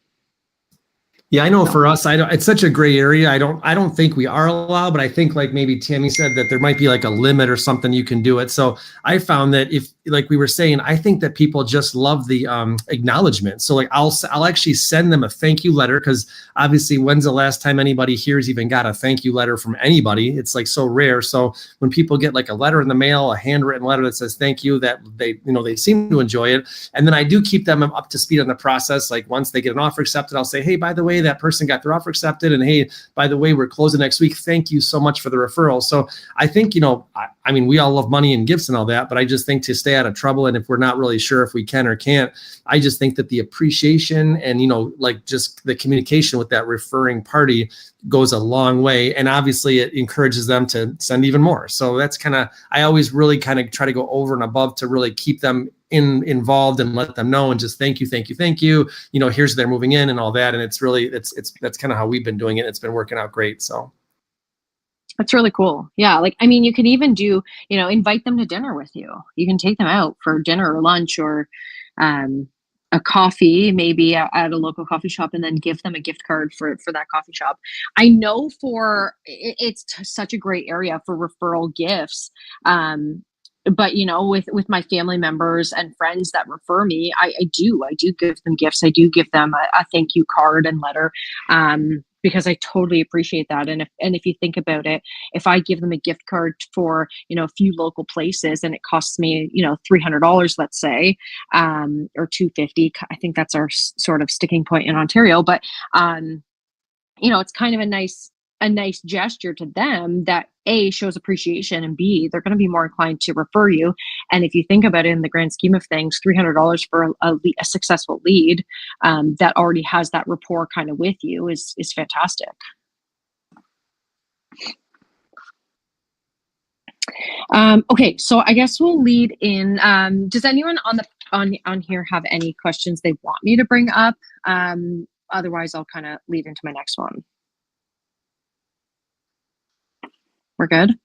Yeah, I know for us, it's such a gray area. I don't think we are allowed, but I think like maybe Tammy said that there might be like a limit or something you can do it. So I found that if, like we were saying, I think that people just love the acknowledgement. So like I'll actually send them a thank you letter, because obviously when's the last time anybody here's even got a thank you letter from anybody? It's like so rare. So when people get like a letter in the mail, a handwritten letter that says thank you, that they seem to enjoy it. And then I do keep them up to speed on the process. Like once they get an offer accepted, I'll say, hey, by the way, that person got their offer accepted, and hey, by the way, we're closing next week. Thank you so much for the referral. So I think, I mean, we all love money and gifts and all that, but I just think to stay out of trouble, and if we're not really sure if we can or can't, I just think that the appreciation and, like just the communication with that referring party goes a long way. And obviously it encourages them to send even more. So that's I always really kind of try to go over and above to really keep them involved and let them know and just thank you. Here's they're moving in and all that. And it's really, that's kind of how we've been doing it. It's been working out great. So. That's really cool. Yeah. Like, I mean, you can even do, invite them to dinner with you. You can take them out for dinner or lunch or a coffee, maybe at a local coffee shop, and then give them a gift card for that coffee shop. I know it's such a great area for referral gifts. But with my family members and friends that refer me, I do give them gifts. I do give them a thank you card and letter, because I totally appreciate that. And if you think about it, if I give them a gift card for a few local places and it costs me $300, let's say, or $250, I think that's our sort of sticking point in Ontario. But it's kind of a nice gesture to them that A, shows appreciation, and B, they're going to be more inclined to refer you. And if you think about it in the grand scheme of things, $300 for a successful lead that already has that rapport kind of with you is fantastic. Okay, so I guess we'll lead in. Does anyone on here have any questions they want me to bring up? Otherwise, I'll kind of lead into my next one. We're good.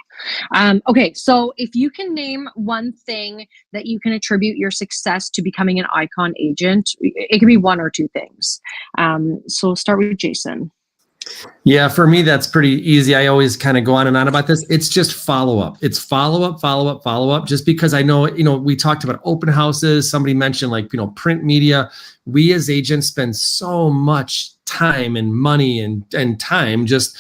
Okay, so if you can name one thing that you can attribute your success to becoming an ICON agent, it can be one or two things. So we'll start with Jason. Yeah, for me, that's pretty easy. I always kind of go on and on about this. It's just follow up. It's follow up, follow up, follow up. Just because I know, we talked about open houses. Somebody mentioned print media. We as agents spend so much time and money and time just,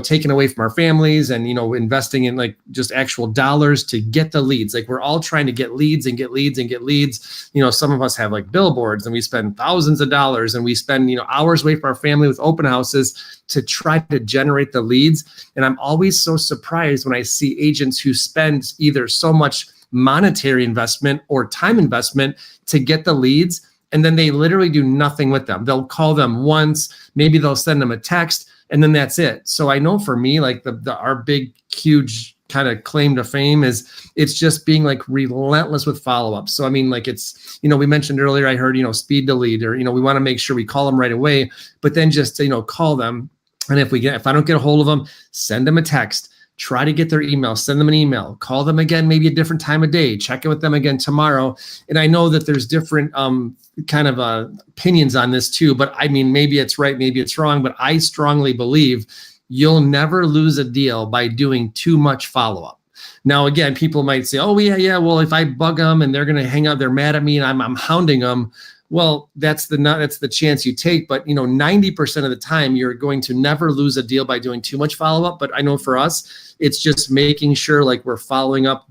taken away from our families and, investing in just actual dollars to get the leads. We're all trying to get leads and get leads and get leads. Some of us have billboards and we spend thousands of dollars and we spend, hours away from our family with open houses to try to generate the leads. And I'm always so surprised when I see agents who spend either so much monetary investment or time investment to get the leads, and then they literally do nothing with them. They'll call them once, maybe they'll send them a text, and then that's it. So I know for me, our big, huge kind of claim to fame is it's just being relentless with follow-up. So I mean, it's, we mentioned earlier, I heard, speed to lead, or, we want to make sure we call them right away, but then just, call them. And if I don't get a hold of them, send them a text. Try to get their email, send them an email, call them again, maybe a different time of day, check in with them again tomorrow. And I know that there's different opinions on this too, but I mean, maybe it's right, maybe it's wrong, but I strongly believe you'll never lose a deal by doing too much follow-up. Now, again, people might say, oh yeah, well, if I bug them and they're going to hang out, they're mad at me and I'm hounding them. Well, that's the chance you take. But 90% of the time, you're going to never lose a deal by doing too much follow-up. But I know for us, it's just making sure we're following up.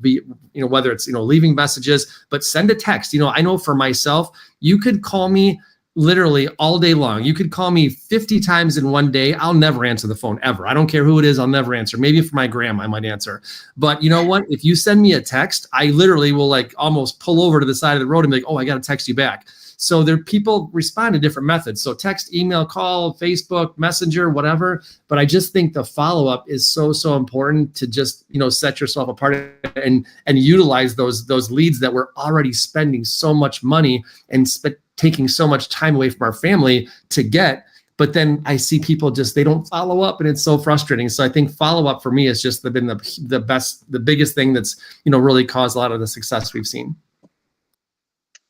Whether it's leaving messages, but send a text. I know for myself, you could call me literally all day long. You could call me 50 times in one day. I'll never answer the phone ever. I don't care who it is. I'll never answer. Maybe for my grandma, I might answer. But you know what? If you send me a text, I literally will almost pull over to the side of the road and be oh, I got to text you back. So people respond to different methods. So text, email, call, Facebook, Messenger, whatever. But I just think the follow-up is so important to just, set yourself apart and utilize those leads that we're already spending so much money and taking so much time away from our family to get. But then I see people they don't follow up, and it's so frustrating. So I think follow-up for me has just been the biggest thing that's, really caused a lot of the success we've seen.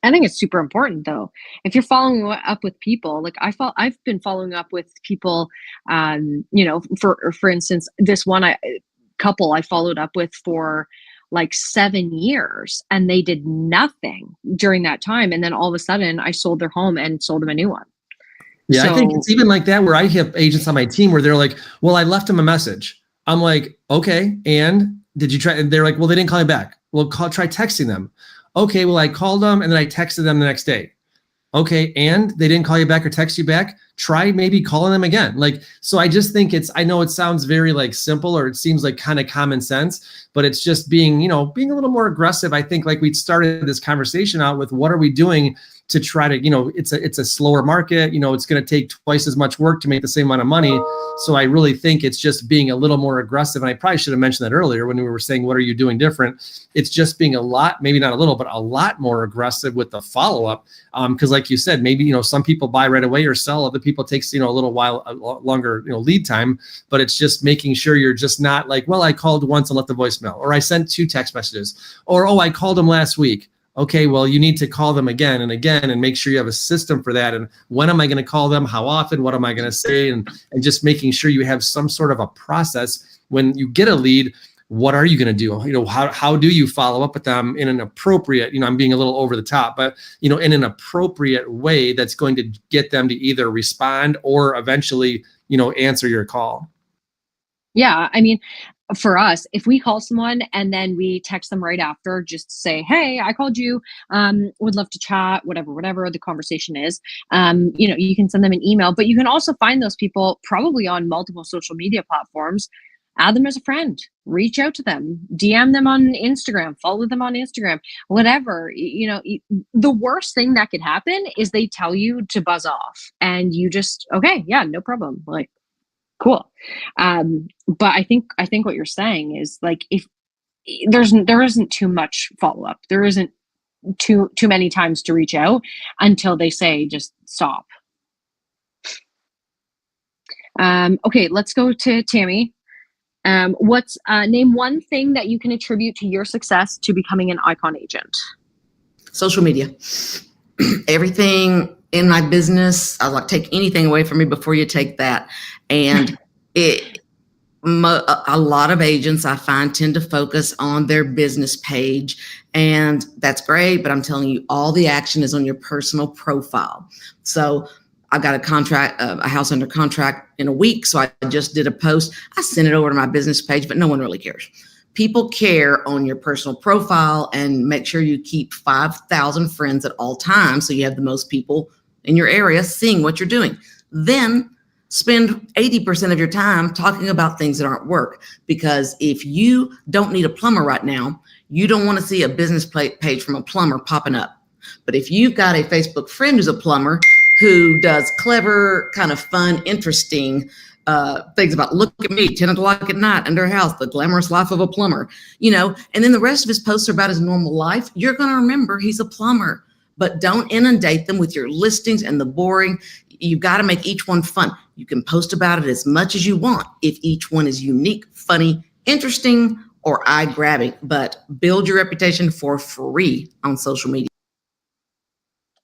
I think it's super important though. If you're following up with people, I've been following up with people, for instance, this couple I followed up with for 7 years, and they did nothing during that time. And then all of a sudden I sold their home and sold them a new one. Yeah. So, I think it's even like that where I have agents on my team where they're well, I left them a message. I'm okay. And did you try? And they're well, they didn't call me back. Well, try texting them. Okay, well, I called them and then I texted them the next day. Okay, and they didn't call you back or text you back. Try maybe calling them again. So I just think I know it sounds very simple, or it seems kind of common sense, but it's just being a little more aggressive. I think we started this conversation out with what are we doing to try to, it's a slower market, it's going to take twice as much work to make the same amount of money. So I really think it's just being a little more aggressive. And I probably should have mentioned that earlier when we were saying, what are you doing different? It's just being maybe not a little, but a lot more aggressive with the follow-up. Because like you said, maybe, some people buy right away or sell. Other people takes, a little while, a longer, lead time, but it's just making sure you're just not well, I called once and left the voicemail, or I sent 2 text messages, or, oh, I called them last week. Okay, well, you need to call them again and again and make sure you have a system for that. And when am I going to call them? How often? What am I going to say? And just making sure you have some sort of a process when you get a lead. What are you going to do? How do you follow up with them in an appropriate, I'm being a little over the top, but, in an appropriate way that's going to get them to either respond or eventually, answer your call. Yeah. I mean, for us, if we call someone and then we text them right after, just say, hey, I called you, would love to chat, whatever the conversation is, you can send them an email, but you can also find those people probably on multiple social media platforms. Add them as a friend, reach out to them, DM them on Instagram, follow them on Instagram, whatever. The worst thing that could happen is they tell you to buzz off and you just, okay, yeah, no problem. Cool. But I think what you're saying is if there isn't too much follow-up, there isn't too many times to reach out until they say just stop. Okay, let's go to Tammy. Name one thing that you can attribute to your success to becoming an ICON agent? Social media. Everything in my business. I like take anything away from me before you take that. And a lot of agents I find tend to focus on their business page, and that's great. But I'm telling you, all the action is on your personal profile. So I've got a house under contract in a week. So I just did a post. I sent it over to my business page, but no one really cares. People care on your personal profile, and make sure you keep 5,000 friends at all times so you have the most people in your area seeing what you're doing. Then spend 80% of your time talking about things that aren't work. Because if you don't need a plumber right now, you don't want to see a business page from a plumber popping up. But if you've got a Facebook friend who's a plumber who does clever, kind of fun, interesting things about, look at me, 10 o'clock at night under a house, the glamorous life of a plumber, and then the rest of his posts are about his normal life, you're going to remember he's a plumber. But don't inundate them with your listings and the boring. You've got to make each one fun. You can post about it as much as you want if each one is unique, funny, interesting, or eye-grabbing, but build your reputation for free on social media.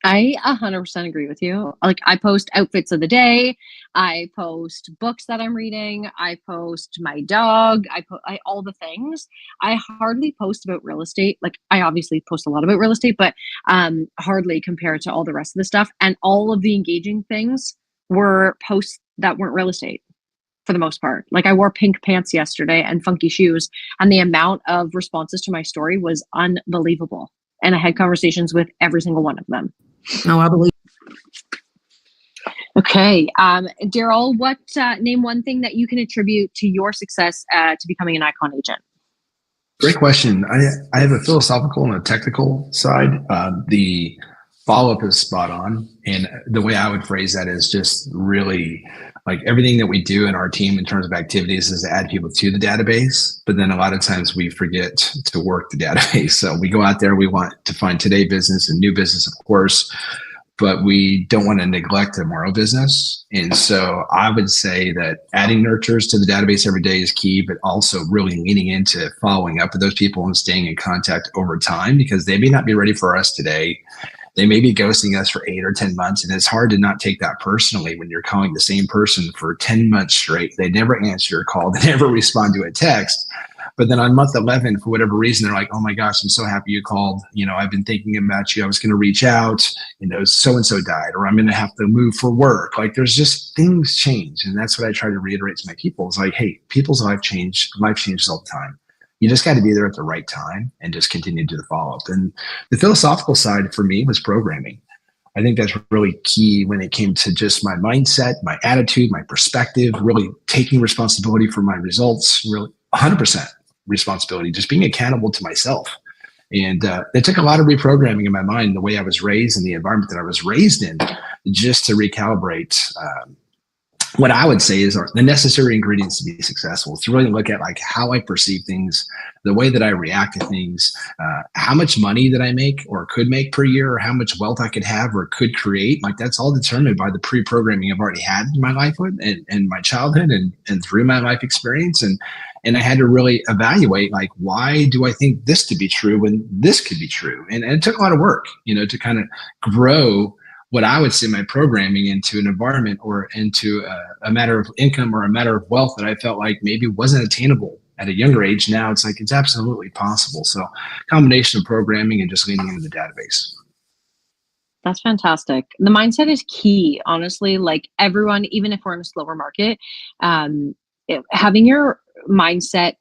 I 100% agree with you. Like, I post outfits of the day. I post books that I'm reading. I post my dog. All the things. I hardly post about real estate. Like, I obviously post a lot about real estate, but hardly compared to all the rest of the stuff. And all of the engaging things were posts that weren't real estate for the most part. Like, I wore pink pants yesterday and funky shoes, and the amount of responses to my story was unbelievable. And I had conversations with every single one of them. No, I believe. Okay. Daryl, name one thing that you can attribute to your success to becoming an ICON agent? Great question. I have a philosophical and a technical side. The follow-up is spot on. And the way I would phrase that is just really like everything that we do in our team in terms of activities is to add people to the database. But then a lot of times we forget to work the database. So we go out there, we want to find today business and new business, of course, but we don't want to neglect tomorrow business. And so I would say that adding nurtures to the database every day is key, but also really leaning into following up with those people and staying in contact over time, because they may not be ready for us today. They may be ghosting us for 8 or 10 months. And it's hard to not take that personally when you're calling the same person for 10 months straight. They never answer your call. They never respond to a text. But then on month 11, for whatever reason, they're like, oh my gosh, I'm so happy you called. I've been thinking about you. I was going to reach out, so-and-so died, or I'm going to have to move for work. Like, there's just things change. And that's what I try to reiterate to my people. It's like, hey, people's life changes all the time. You just got to be there at the right time and just continue to do the follow-up. And the philosophical side for me was programming. I think that's really key when it came to just my mindset, my attitude, my perspective, really taking responsibility for my results, really 100% responsibility, just being accountable to myself. And it took a lot of reprogramming in my mind, the way I was raised and the environment that I was raised in, just to recalibrate what I would say is the necessary ingredients to be successful. To really look at like how I perceive things, the way that I react to things, how much money that I make or could make per year, or how much wealth I could have or could create. Like, that's all determined by the pre-programming I've already had in my life and my childhood and through my life experience. And I had to really evaluate, like, why do I think this to be true when this could be true? And it took a lot of work, to kind of grow what I would say my programming into an environment or into a matter of income or a matter of wealth that I felt like maybe wasn't attainable at a younger age. Now it's like, it's absolutely possible. So combination of programming and just leaning into the database. That's fantastic. The mindset is key, honestly. Like, everyone, even if we're in a slower market, having your mindset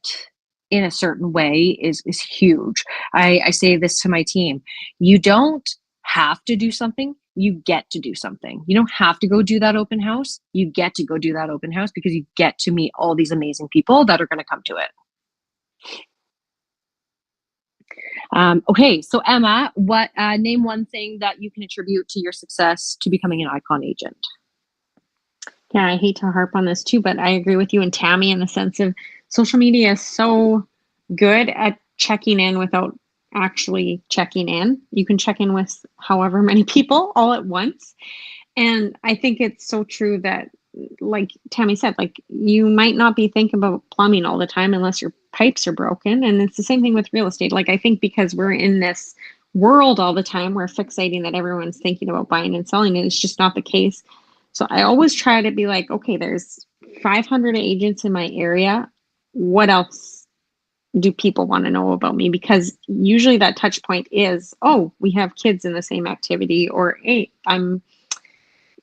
in a certain way is huge. I say this to my team. You don't have to do something. You get to do something. You don't have to go do that open house. You get to go do that open house because you get to meet all these amazing people that are going to come to it. Okay, so Emma, name one thing that you can attribute to your success to becoming an ICON agent? Yeah, I hate to harp on this too, but I agree with you and Tammy in the sense of social media is so good at checking in without actually checking in. You can check in with however many people all at once. And I think it's so true that, like Tammy said, like, you might not be thinking about plumbing all the time unless your pipes are broken. And it's the same thing with real estate. Like, I think because we're in this world all the time. We're fixating that everyone's thinking about buying and selling, and it's just not the case. So I always try to be like, okay, there's 500 agents in my area. What else do people want to know about me? Because usually that touch point is, oh, we have kids in the same activity, or hey, I'm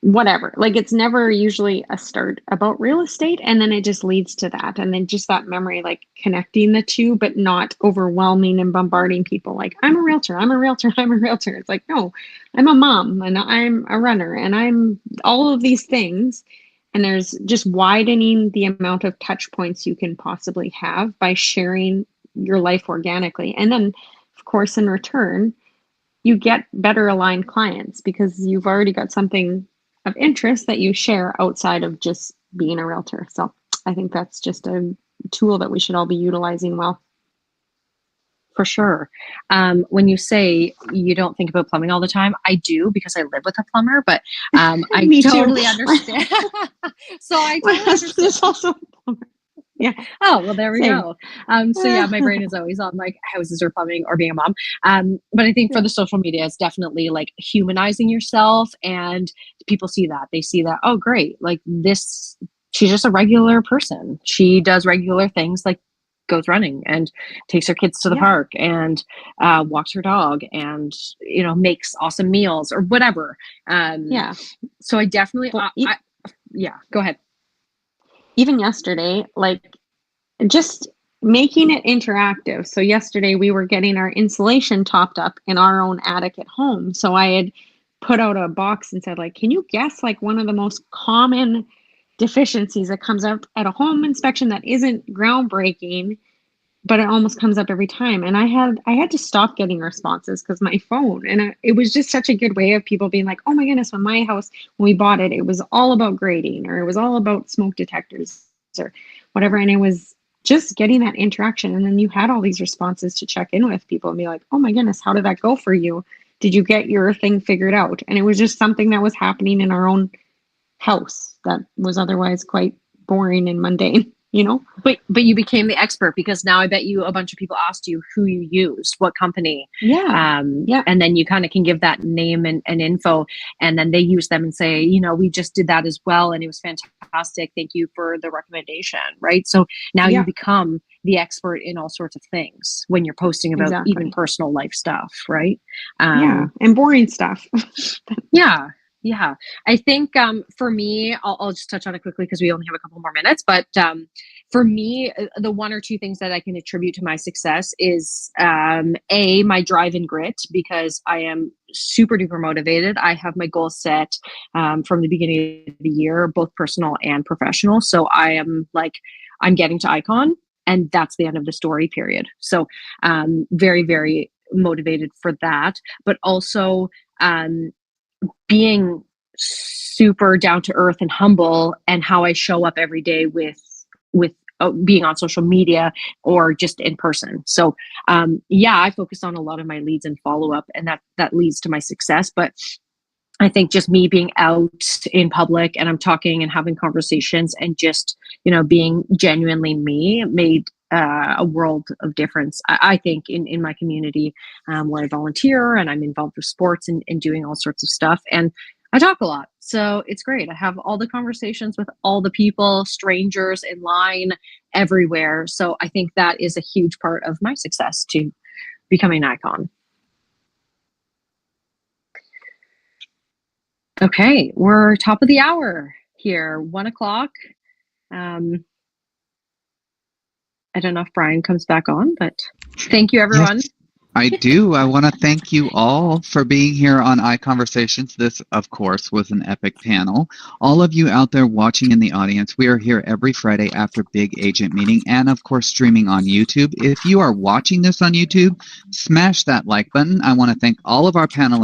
whatever. Like, it's never usually a start about real estate, and then it just leads to that, and then just that memory, like connecting the two, but not overwhelming and bombarding people like, I'm a realtor, I'm a realtor, I'm a realtor. It's like, no, I'm a mom, and I'm a runner, and I'm all of these things. And there's just widening the amount of touch points you can possibly have by sharing your life organically. And then, of course, in return, you get better aligned clients because you've already got something of interest that you share outside of just being a realtor. So I think that's just a tool that we should all be utilizing well. For sure. When you say you don't think about plumbing all the time, I do, because I live with a plumber, but I Me too. totally understand. So I My totally husband understand. is also a plumber. Yeah. Oh, well, there we Same. go. So yeah, my brain is always on like houses or plumbing or being a mom. But I think for the social media, it's definitely like humanizing yourself, and people see that. They see that, oh, great. Like this, she's just a regular person. She does regular things, like goes running and takes her kids to the park and walks her dog and, you know, makes awesome meals or whatever. So I definitely, Well, yeah, go ahead. Even yesterday, like just making it interactive. So yesterday we were getting our insulation topped up in our own attic at home. So I had put out a box and said, like, can you guess like one of the most common deficiencies that comes up at a home inspection that isn't groundbreaking, but it almost comes up every time? And I had to stop getting responses because my phone, and it was just such a good way of people being like, oh my goodness, when my house, when we bought it, it was all about grading, or it was all about smoke detectors or whatever. And it was just getting that interaction. And then you had all these responses to check in with people and be like, oh my goodness, how did that go for you? Did you get your thing figured out? And it was just something that was happening in our own house that was otherwise quite boring and mundane, you know? But you became the expert, because now I bet you a bunch of people asked you who you used, what company. And then you kind of can give that name and info, and then they use them and say, you know, we just did that as well, and it was fantastic. Thank you for the recommendation, right? So now you become the expert in all sorts of things when you're posting about even personal life stuff, right? And boring stuff. Yeah. I think for me, I'll just touch on it quickly because we only have a couple more minutes. But for me, the one or two things that I can attribute to my success is my drive and grit, because I am super duper motivated. I have my goals set from the beginning of the year, both personal and professional. So I am like, I'm getting to Icon, and that's the end of the story, period. So very, very motivated for that. But also being super down to earth and humble, and how I show up every day with being on social media or just in person. So I focus on a lot of my leads and follow up, and that leads to my success. But I think just me being out in public and I'm talking and having conversations and just, you know, being genuinely me made a world of difference, I think, in my community where I volunteer and I'm involved with sports and doing all sorts of stuff. And I talk a lot. So it's great. I have all the conversations with all the people, strangers in line, everywhere. So I think that is a huge part of my success to becoming an icon. Okay, we're top of the hour here, 1 o'clock. I don't know if Brian comes back on, but thank you, everyone. Yes, I do. I want to thank you all for being here on iConversations. This, of course, was an epic panel. All of you out there watching in the audience, we are here every Friday after Big Agent Meeting, and of course streaming on YouTube. If you are watching this on YouTube, smash that like button. I want to thank all of our panelists